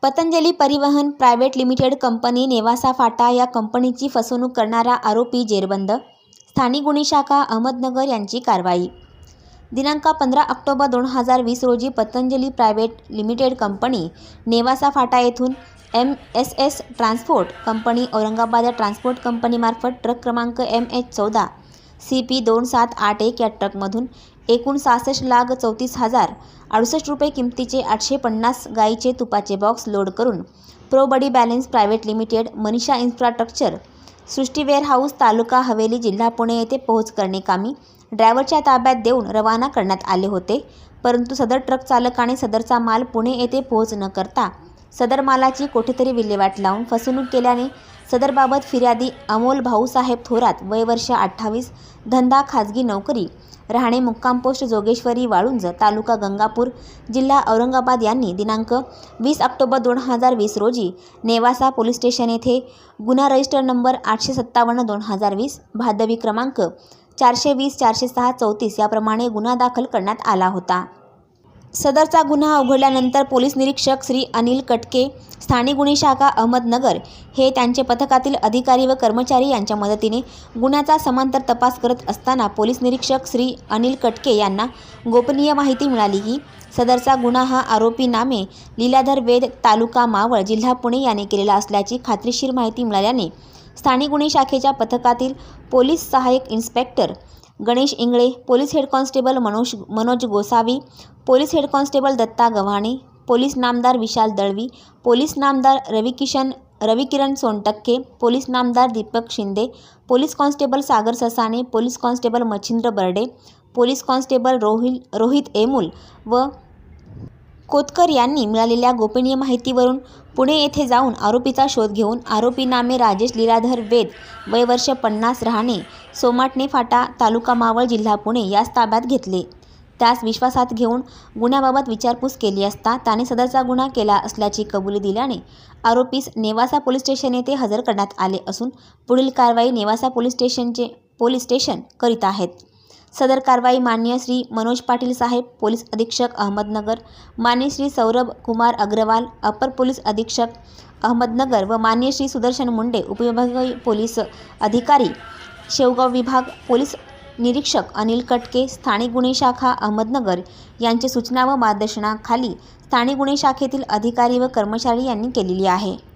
पतंजली परिवहन private limited company Nevasa फाटा या कंपनीची फसवणूक करणारा आरोपी जेरबंद. स्थानिक गुन्हे शाखा अहमदनगर यांची कारवाई. दिनांक 15 ऑक्टोबर 2020 रोजी Patanjali private limited company Nevasa फाटा येथून MSS ट्रान्सपोर्ट कंपनी औरंगाबाद या ट्रान्सपोर्ट कंपनीमार्फत ट्रक क्रमांक MH14 CP 2781 या ट्रकमधून एकूण 66,34,068 रुपये किमतीचे 850 गाईचे तुपाचे बॉक्स लोड करून pro buddy balance private limited, Manisha infrastructure, Srishti warehouse, taluka Haveli, जिल्हा पुणे येथे पोहोच करणे कामी ड्रायव्हरच्या ताब्यात देऊन रवाना करण्यात आले होते. परंतु सदर ट्रक चालकाने सदरचा माल पुणे येथे पोहोच न करता सदर मालाची कोठेतरी विल्हेवाट लावून फसवणूक केल्याने सदरबाबत फिर्यादी अमोल भाऊसाहेब थोरात, वय वर्ष 28, धंदा खाजगी नोकरी, राहणे मुक्काम पोस्ट जोगेश्वरी वाळुंज, तालुका गंगापूर, जिल्हा औरंगाबाद यांनी दिनांक 20 ऑक्टोबर 2020 रोजी नेवासा पोलीस स्टेशन येथे गुन्हा रजिस्टर नंबर 857/2020 भादवी क्रमांक 420-406-34 याप्रमाणे गुन्हा दाखल करण्यात आला होता. सदरचा गुन्हा उघडल्यानंतर पोलीस निरीक्षक श्री अनिल कटके, स्थानिक गुन्हे शाखा अहमदनगर हे त्यांचे पथकातील अधिकारी व कर्मचारी यांच्या मदतीने गुन्ह्याचा समांतर तपास करत असताना पोलीस निरीक्षक श्री अनिल कटके यांना गोपनीय माहिती मिळाली की सदरचा गुन्हा हा आरोपी नामे लीलाधर वेद, तालुका मावळ, जिल्हा पुणे याने केलेला असल्याची खात्रीशीर माहिती मिळाल्याने स्थानिक गुन्हे शाखेच्या पथकातील पोलीस सहाय्यक inspector Ganesh Ingle, police head constable Manoj Gosavi, police head constable Datta Gavhane, police नामदार विशाल दळवी, पोलीस नामदार रविकिरण सोनटक्के, पोलीस नामदार Deepak Shinde, police constable Sagar Sasane, police constable Machhindra Barde, police constable Rohit Emul व कोतकर यांनी मिळालेल्या गोपनीय माहितीवरून पुणे येथे जाऊन आरोपीचा शोध घेऊन आरोपी नामे राजेश लीलाधर वेद, वय वर्ष 50, राहणे सोमाटणे फाटा, तालुका मावळ, जिल्हा पुणे यास ताब्यात घेतले. त्यास विश्वासात घेऊन गुन्ह्याबाबत विचारपूस केली असता त्याने सदरचा गुन्हा केला असल्याची कबुली दिल्याने आरोपीस नेवासा पोलीस स्टेशन येथे हजर करण्यात आले असून पुढील कारवाई नेवासा पोलीस स्टेशन करीत आहेत. सदर कारवाई माननीय श्री मनोज पाटील साहेब, पोलीस अधीक्षक अहमदनगर, माननीय श्री सौरभ कुमार अग्रवाल, अपर पोलीस अधीक्षक अहमदनगर व माननीय श्री सुदर्शन मुंडे, उपविभागीय पोलीस अधिकारी शेवगाव विभाग, पोलीस निरीक्षक अनिल कटके, स्थानिक गुन्हे शाखा अहमदनगर यांच्या सूचना व मार्गदर्शनाखाली स्थानिक गुन्हे शाखेतील अधिकारी व कर्मचारी यांनी केलेली आहे.